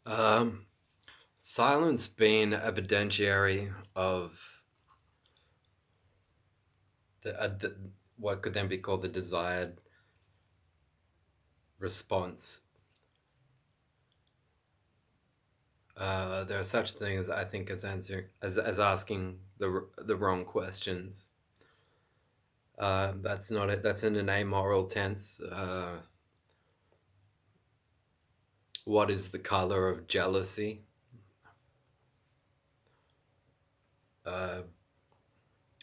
Um, Silence being evidentiary of the what could then be called the desired response. There are such things, I think, as answering as asking the wrong questions. That's not it. That's in an amoral tense. What is the color of jealousy? Uh,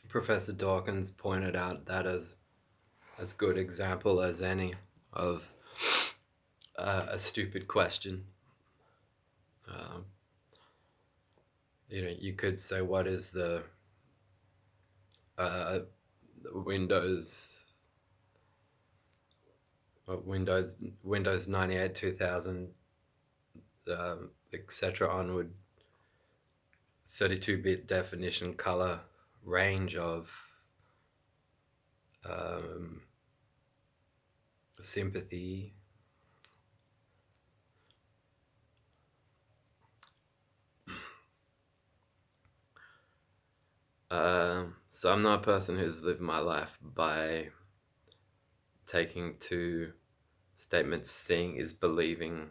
Professor Dawkins pointed out that as good example as any of a stupid question. Um, you could say, what is the uh, Windows Windows 98, 2000, etc. onward 32-bit definition color range of um, sympathy. So I'm not a person who's lived my life by taking two statements: seeing is believing,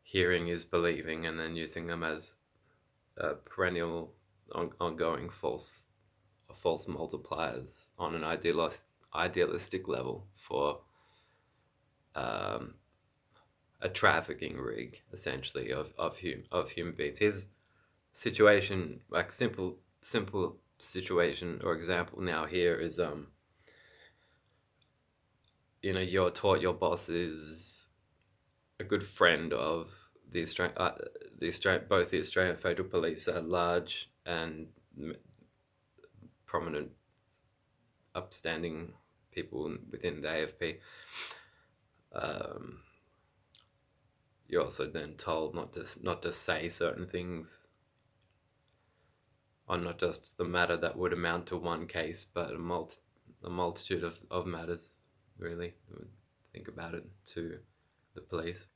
hearing is believing, and then using them as perennial, ongoing false multipliers on an idealistic level for um, a trafficking rig, essentially, of human beings. His situation, like simple situation or example now here is you're taught your boss is a good friend of both the Australian Federal Police at large and prominent, upstanding people within the AFP. You're also then told not to say certain things on not just the matter that would amount to one case, but a multitude of matters. Really, think about it, to the police.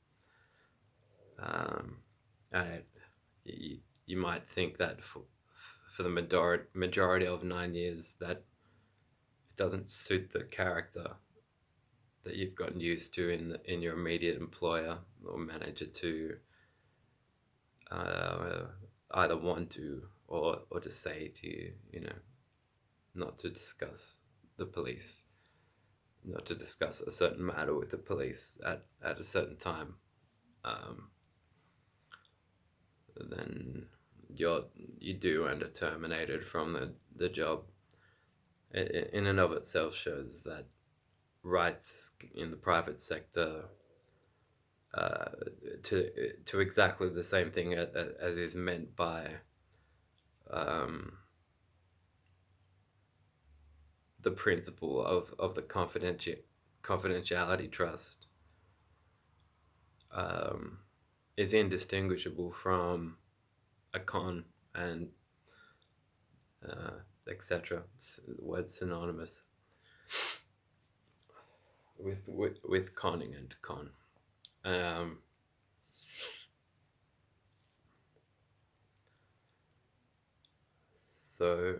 And you might think that for the majority of 9 years that it doesn't suit the character that you've gotten used to in your immediate employer or manager to uh, either want to or to say to you, not to discuss the police, not to discuss a certain matter with the police at a certain time. Um, then you do end up terminated from the job. In and of itself shows that rights in the private sector uh, to exactly the same thing as is meant by um, the principle of the confidentiality trust um, is indistinguishable from a con and etc. The word synonymous with conning and con. Um, so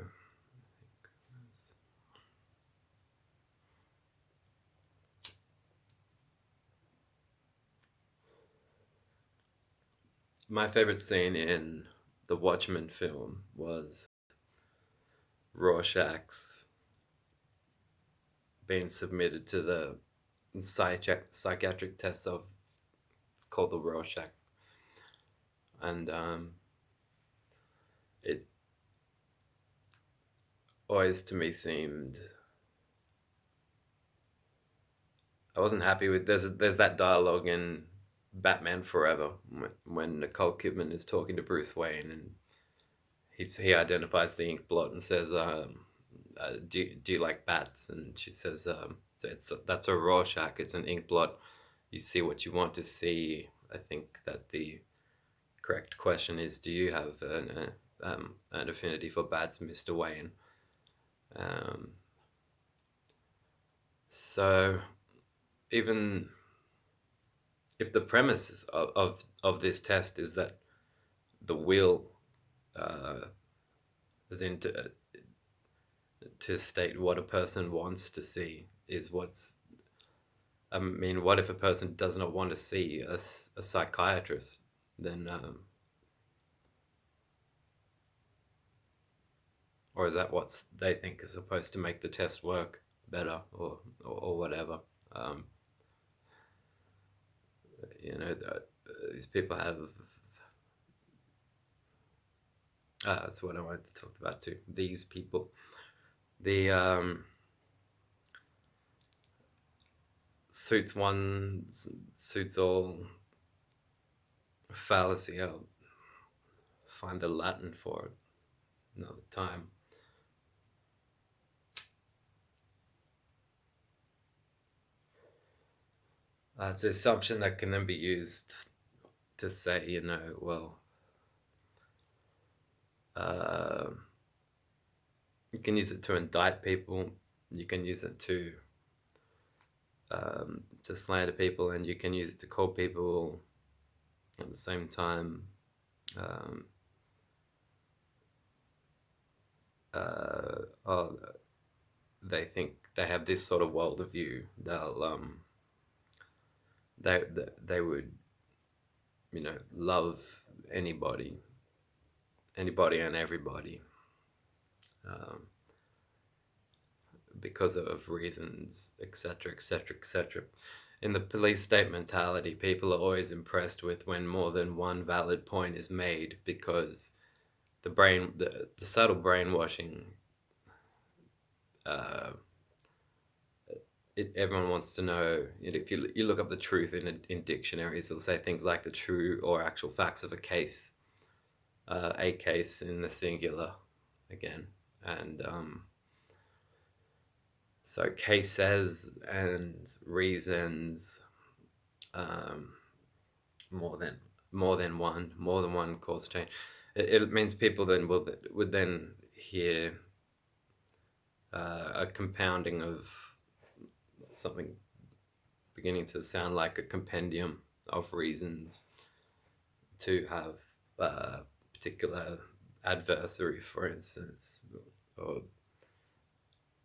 my favorite scene in the Watchmen film was Rorschach's being submitted to the psychiatric tests of, it's called the Rorschach, and it always to me seemed, I wasn't happy with. There's that dialogue in Batman Forever when Nicole Kidman is talking to Bruce Wayne, and he identifies the ink blot and says, do you like bats? And she says, that's a Rorschach. It's an ink blot. You see what you want to see. I think that the correct question is, do you have an affinity for bats, Mr. Wayne? So even if the premise of this test is that the will, uh, as in to state what a person wants to see is what's. I mean, what if a person does not want to see a psychiatrist? Then, or is that what they think is supposed to make the test work better, or whatever? Um, you know, these people have. That's what I wanted to talk about too. These people, the suits all fallacy. I'll find the Latin for it another time. It's an assumption that can then be used to say, well, you can use it to indict people, you can use it to slander people, and you can use it to call people at the same time oh, they think they have this sort of world of view. They would love anybody and everybody, because of reasons, etc., etc., etc. In the police state mentality, people are always impressed with when more than one valid point is made, because the subtle brainwashing, everyone wants to know. If you look up the truth in dictionaries, it'll say things like the true or actual facts of a case in the singular again, and so cases and reasons, more than one cause change. It means people then would then hear a compounding of something beginning to sound like a compendium of reasons to have a particular adversary, for instance, or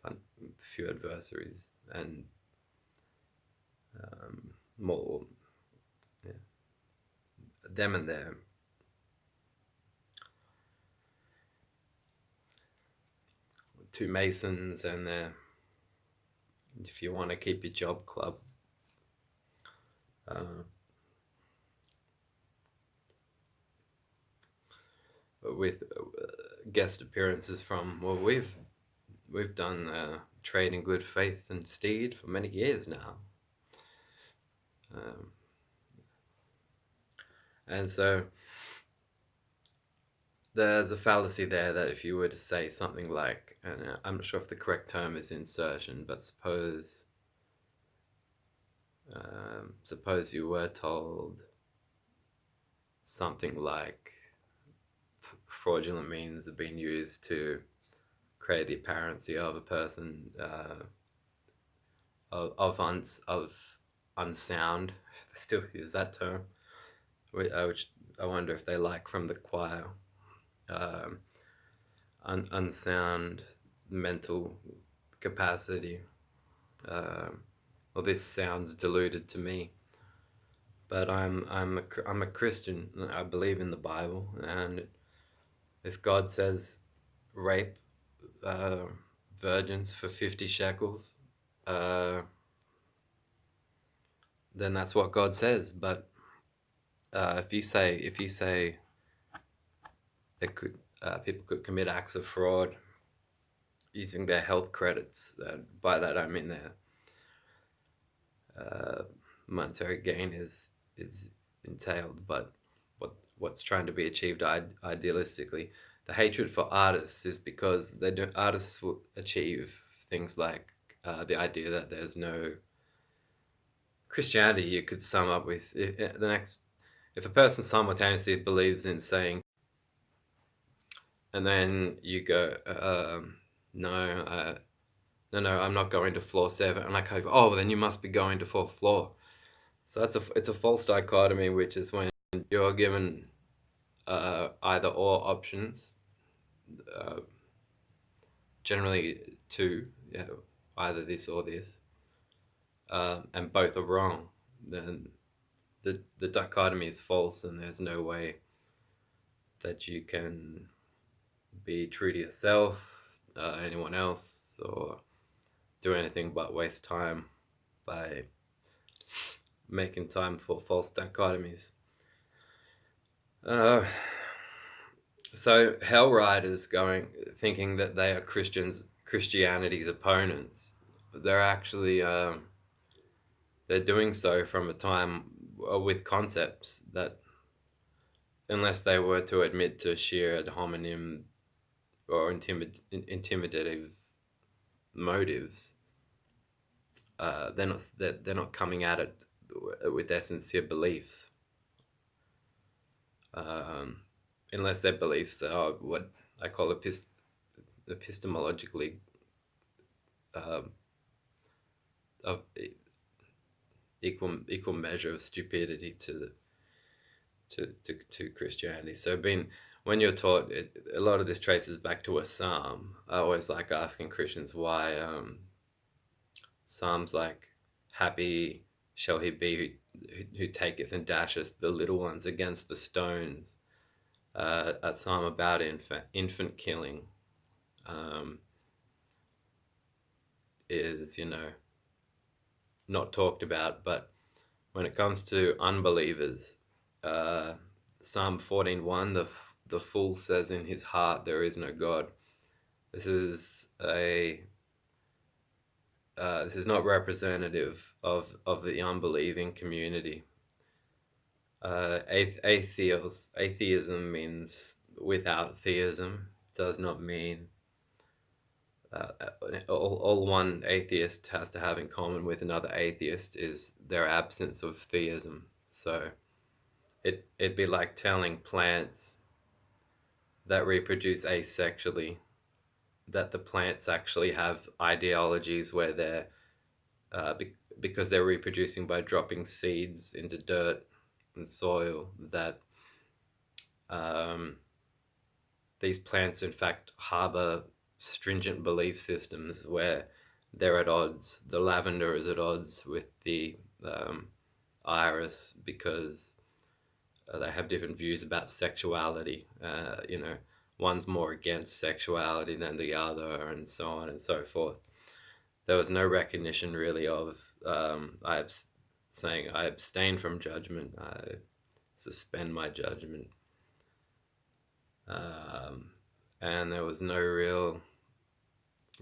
a few adversaries, and more, yeah, them and them. Two Masons and their, if you want to keep your job club. With guest appearances from, well, we've done trade in good faith and steed for many years now, and so there's a fallacy there that if you were to say something like, and I'm not sure if the correct term is insertion, but suppose you were told something like fraudulent means have been used to create the apparency of a person of unsound. They still use that term, which I wonder if they like from the choir. Unsound mental capacity. Well, this sounds deluded to me, but I'm a Christian. I believe in the Bible, and if God says rape virgins for 50 shekels, then that's what God says. But if you say it could, people could commit acts of fraud using their health credits, by that I mean their monetary gain is entailed, but what's trying to be achieved idealistically. The hatred for artists is because artists will achieve things like the idea that there's no Christianity. You could sum up with if a person simultaneously believes in saying, and then you go, no, I'm not going to floor 7, and I go, oh, then you must be going to 4th floor. So it's a false dichotomy, which is when you're given either or options, uh, generally two, yeah, either this or this, and both are wrong, then the dichotomy is false, and there's no way that you can be true to yourself, anyone else, or do anything but waste time by making time for false dichotomies. Uh, so hell riders thinking that they are Christianity's opponents. They're actually they're doing so from a time with concepts that, unless they were to admit to sheer ad hominem or intimidative motives, they're not coming at it with their sincere beliefs, um, unless their beliefs are what I call epistemologically um, of equal measure of stupidity to Christianity. So when you're taught a lot of this traces back to a psalm. I always like asking Christians why psalms like "Happy shall he be who taketh and dasheth the little ones against the stones," a psalm about infant killing, um, is not talked about. But when it comes to unbelievers, uh, Psalm 14:1, the fool says in his heart there is no God. This is this is not representative of the unbelieving community. Atheism means without theism. Does not mean uh, all one atheist has to have in common with another atheist is their absence of theism. So it'd be like telling plants that reproduce asexually that the plants actually have ideologies where they're because they're reproducing by dropping seeds into dirt and soil, that um, these plants in fact harbor stringent belief systems where they're at odds. The lavender is at odds with the iris because they have different views about sexuality. One's more against sexuality than the other, and so on and so forth. There was no recognition really of saying I abstain from judgment, I suspend my judgment, um, and there was no real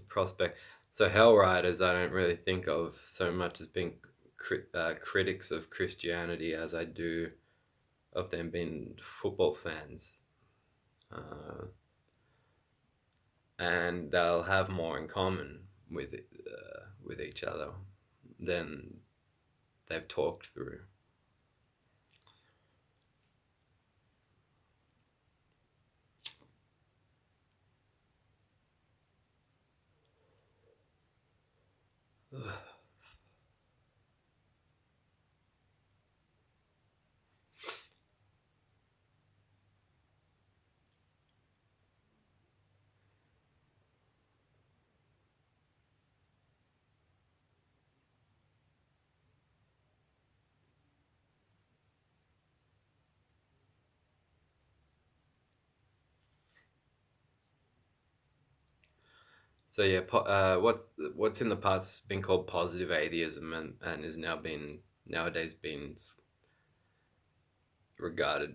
prospect. So hell riders, I don't really think of so much as being critics of Christianity as I do of them being football fans, and they'll have more in common with each other than they've talked through. So yeah, what's in the past been called positive atheism, and is nowadays being regarded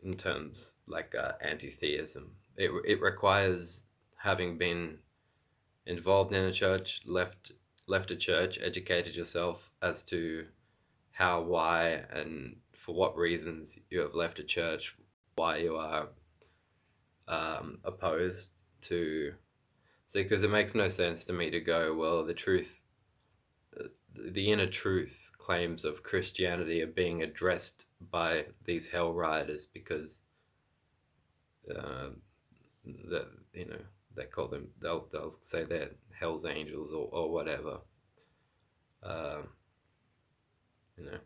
in terms like anti-theism. It requires having been involved in a church, left a church, educated yourself as to how, why, and for what reasons you have left a church, why you are opposed to. So, because it makes no sense to me to go, well, the inner truth claims of Christianity are being addressed by these hell riders because uh, that they call them, they'll say they're hell's angels or whatever. Uh, you know,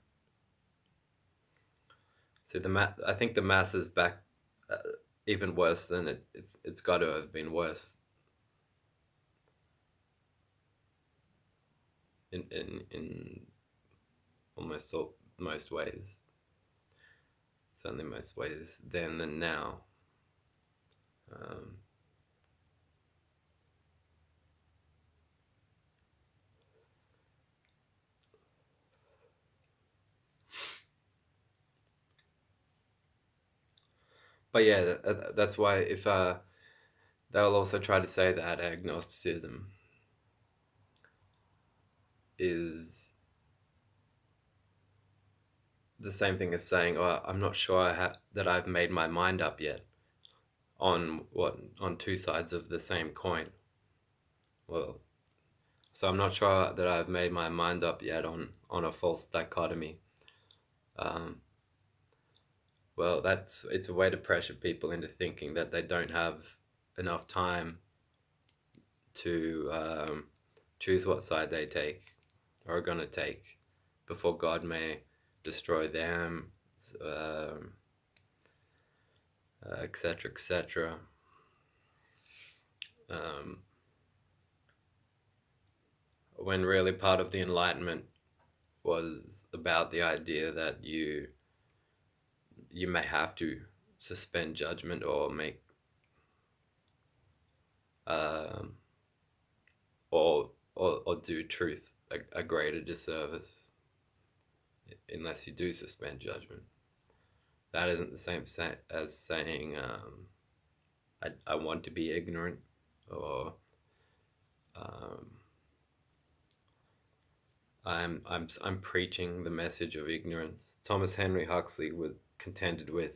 See, I think the mass is back uh, even worse than it's got to have been worse in almost all most ways. Certainly most ways then than now. Um, but yeah, that's why if they'll also try to say that agnosticism is the same thing as saying, "Oh, I'm not sure that I've made my mind up yet on two sides of the same coin." Well, so I'm not sure that I've made my mind up yet on a false dichotomy. Um, well, it's a way to pressure people into thinking that they don't have enough time to choose what side they take or are going to take before God may destroy them, etc., etc. Um, when really part of the Enlightenment was about the idea that you may have to suspend judgment or make um, or do truth a greater disservice unless you do suspend judgment. That isn't the same as saying I want to be ignorant or um, I'm preaching the message of ignorance. Thomas Henry Huxley would contended with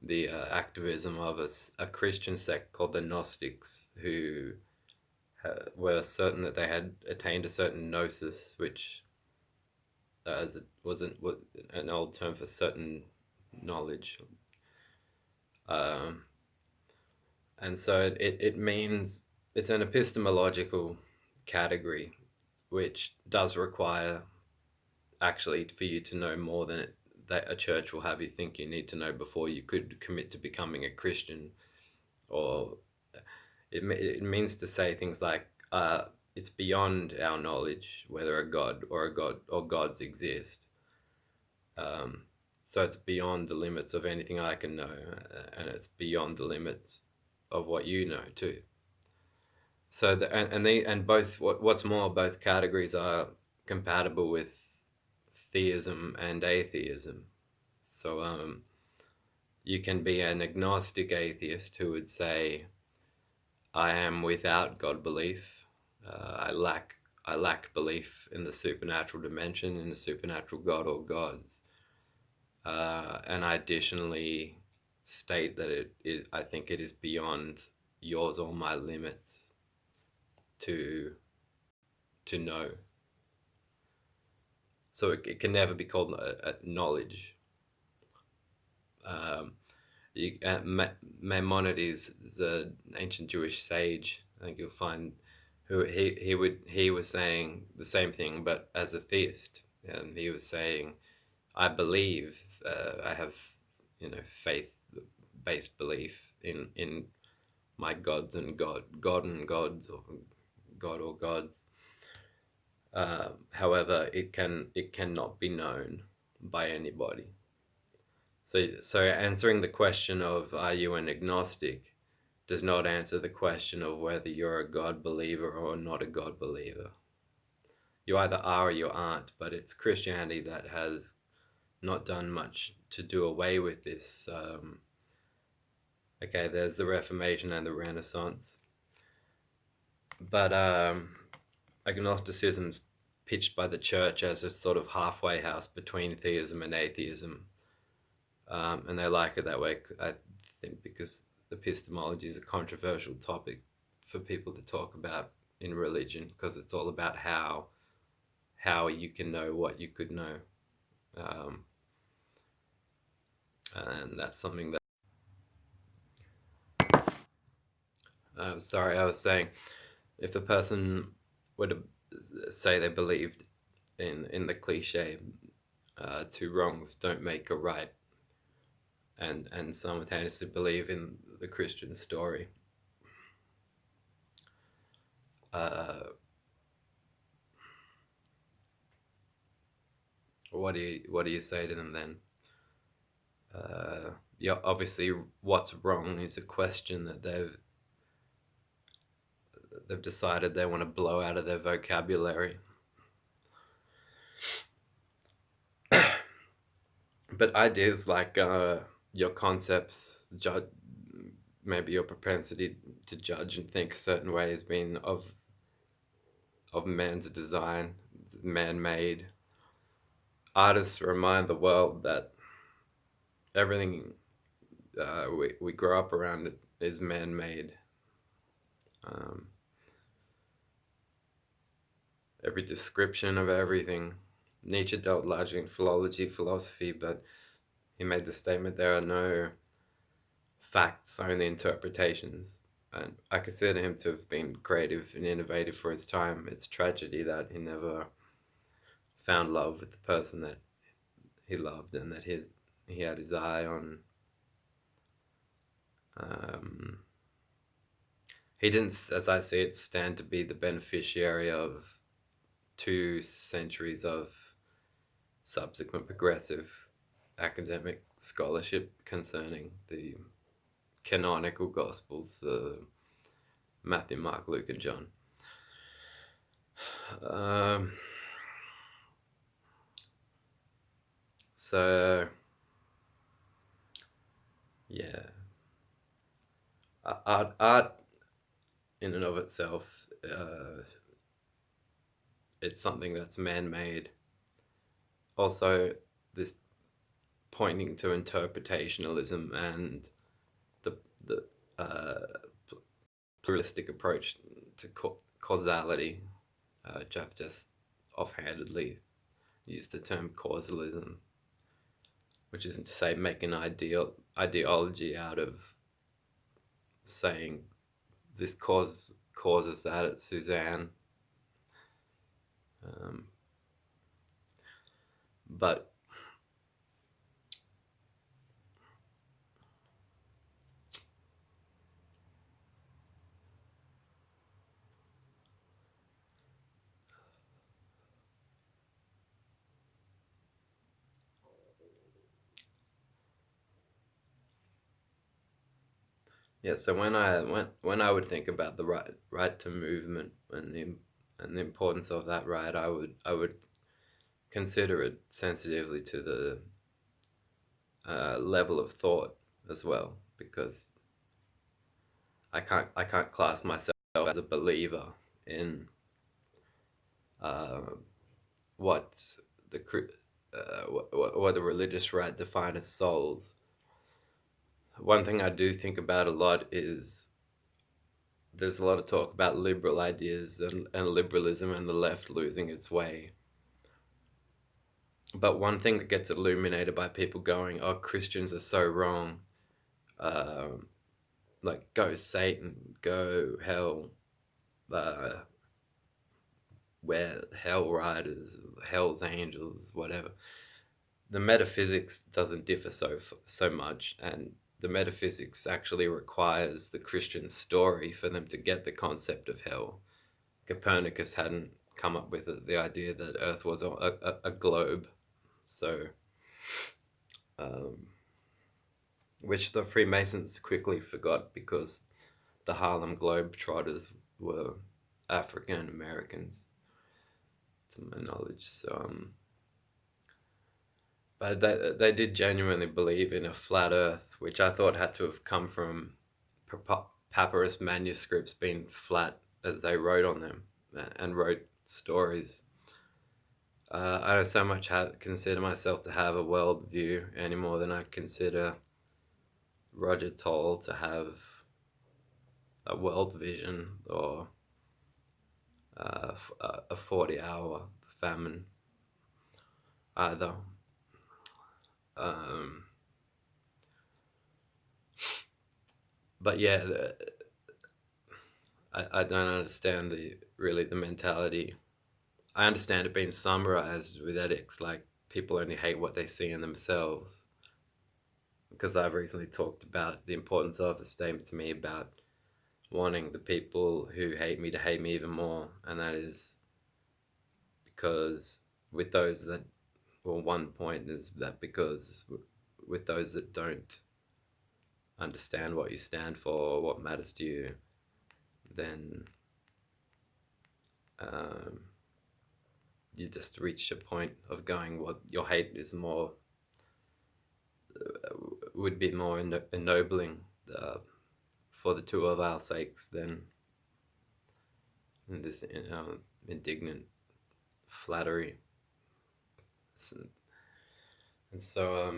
the activism of a Christian sect called the Gnostics, who were certain that they had attained a certain gnosis, which as it wasn't an old term for certain knowledge. Um, and so it means it's an epistemological category which does require actually for you to know more than that a church will have you think you need to know before you could commit to becoming a Christian. Or it means to say things like it's beyond our knowledge whether a god or gods exist. Um, so it's beyond the limits of anything I can know, and it's beyond the limits of what you know too. So and both what's more, both categories are compatible with theism and atheism. So you can be an agnostic atheist who would say, "I am without God belief. I lack belief in the supernatural dimension, in the supernatural God or gods." And I additionally state that I think it is beyond yours or my limits to know. So it can never be called a knowledge. Um, Maimonides is an ancient Jewish sage. I think you'll find who he was saying the same thing, but as a theist, and he was saying, "I believe, I have, faith-based belief in my gods and God and gods or God or gods. However, it cannot be known by anybody." So answering the question of are you an agnostic does not answer the question of whether you're a God believer or not a God believer. You either are or you aren't, but it's Christianity that has not done much to do away with this. Okay, there's the Reformation and the Renaissance, but agnosticism's pitched by the church as a sort of halfway house between theism and atheism. And they like it that way, I think, because epistemology is a controversial topic for people to talk about in religion, because it's all about how you can know what you could know. And that's something that sorry, I was saying, if a person were to say they believed in the cliche, two wrongs don't make a right, and simultaneously believe in the Christian story. Uh, what do you say to them then? Yeah, obviously, what's wrong is a question that they've decided they want to blow out of their vocabulary. But ideas like your concepts, maybe your propensity to judge and think a certain way has been of man's design, man-made. Artists remind the world that everything we grow up around it is man-made. Um, every description of everything. Nietzsche dealt largely in philology, philosophy, but he made the statement there are no facts, only interpretations. And I consider him to have been creative and innovative for his time. It's tragedy that he never found love with the person that he loved and that he had his eye on. Um, he didn't, as I see it, stand to be the beneficiary of 2 centuries of subsequent progressive academic scholarship concerning the canonical Gospels, Matthew, Mark, Luke, and John. Um, so, yeah, art in and of itself, it's something that's man-made. Also, this pointing to interpretationalism and the pluralistic approach to causality, which I've just offhandedly used the term causalism, which isn't to say make an ideology out of saying this causes that at Suzanne. But yeah, so when I would think about the right to movement and the importance of that right, I would consider it sensitively to the level of thought as well, because I can't class myself as a believer in uh, what the what the religious right define as souls. One thing I do think about a lot is there's a lot of talk about liberal ideas and liberalism and the left losing its way. But one thing that gets illuminated by people going, "Oh, Christians are so wrong," um, like "Go Satan, go hell," uh, where hell riders, hell's angels, whatever. The metaphysics doesn't differ so much, and the metaphysics actually requires the Christian story for them to get the concept of hell. Copernicus hadn't come up with the idea that Earth was a globe, so which the Freemasons quickly forgot because the Harlem Globetrotters were African Americans, to my knowledge. So, but they did genuinely believe in a flat Earth, which I thought had to have come from papyrus manuscripts being flat as they wrote on them and wrote stories. I don't so much consider myself to have a world view any more than I consider Roger Toll to have a world vision or a 40-hour famine either. Um, but yeah, I don't understand the mentality. I understand it being summarized with ethics, like people only hate what they see in themselves. because I've recently talked about the importance of a statement to me about wanting the people who hate me to hate me even more, and that is because with those that, well, one point is that because with those that don't understand what you stand for or what matters to you, then um, you just reach a point of going, what your hate is more, would be more ennobling uh, for the two of our sakes than this indignant flattery. And so,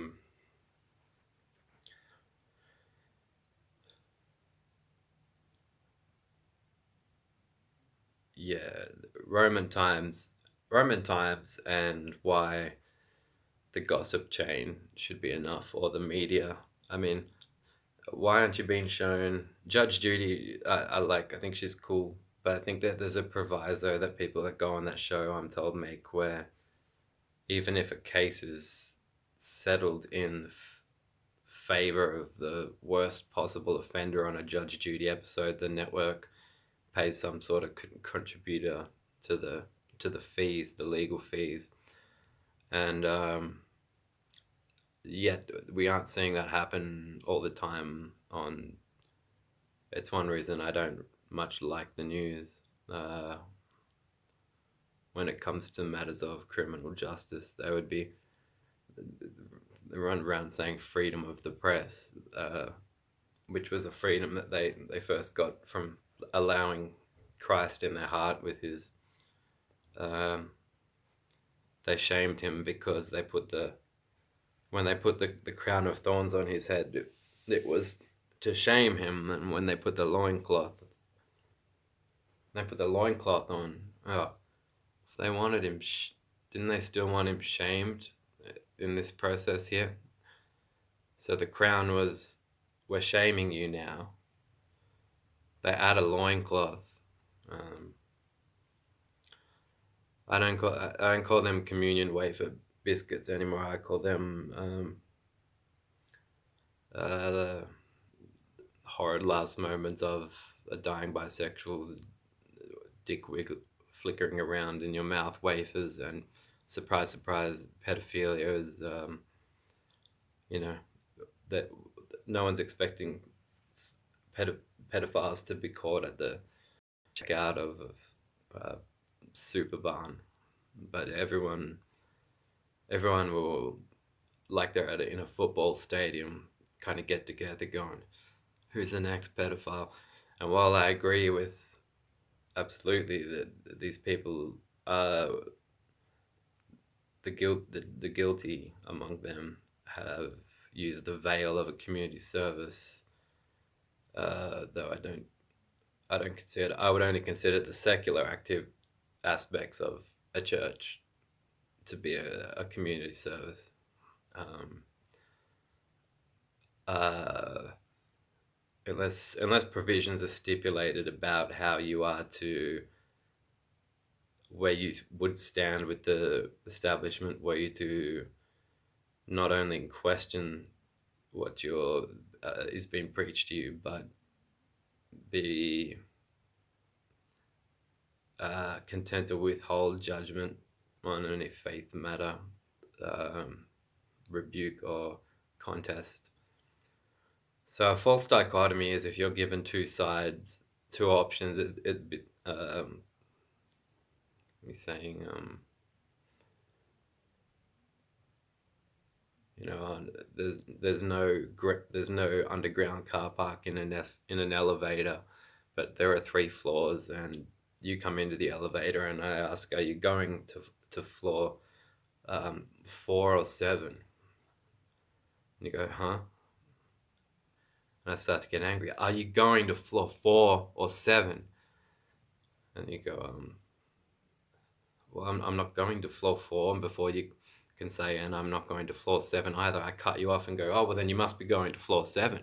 yeah, Roman times, Roman times, and why the gossip chain should be enough, or the media. I mean, why aren't you being shown Judge Judy? I like. I think she's cool, but I think that there's a proviso that people that go on that show, I'm told, make where even if a case is settled in favor of the worst possible offender on a Judge Judy episode, the network pays some sort of contributor to the fees, the legal fees, and yet we aren't seeing that happen all the time. On It's one reason I don't much like the news when it comes to matters of criminal justice. They would be run around saying freedom of the press, which was a freedom that they first got from allowing Christ in their heart with his. Um, they shamed him because they put when they put the crown of thorns on his head, it was to shame him, and when they put the loincloth on. Oh, if they wanted him, didn't they still want him shamed in this process here? So the crown was, we're shaming you now. They add a loincloth. Um, I don't call them communion wafer biscuits anymore. I call them the horrid last moments of a dying bisexual's dick flickering around in your mouth wafers, and surprise, surprise, pedophilia is, you know, that no one's expecting pedophiles to be caught at the checkout of uh, super barn, but everyone will, like they're in a football stadium, kind of get together going, who's the next pedophile? And while I agree with absolutely that these people are the guilty among them have used the veil of a community service, though I don't consider, I would only consider the secular active aspects of a church to be a community service. Um, uh, unless provisions are stipulated about how you are to, where you would stand with the establishment, were you to not only question what your is being preached to you, but be content to withhold judgment on any faith matter, um, rebuke or contest. So a false dichotomy is if you're given two sides, two options. You're saying, you know, there's no underground car park in an elevator, but there are 3 floors, and you come into the elevator, and I ask, are you going to floor 4 or 7? And you go, huh? And I start to get angry. Are you going to floor 4 or 7? And you go, well, I'm not going to floor 4. And before you can say, and I'm not going to floor 7 either, I cut you off and go, oh, well, then you must be going to floor 7.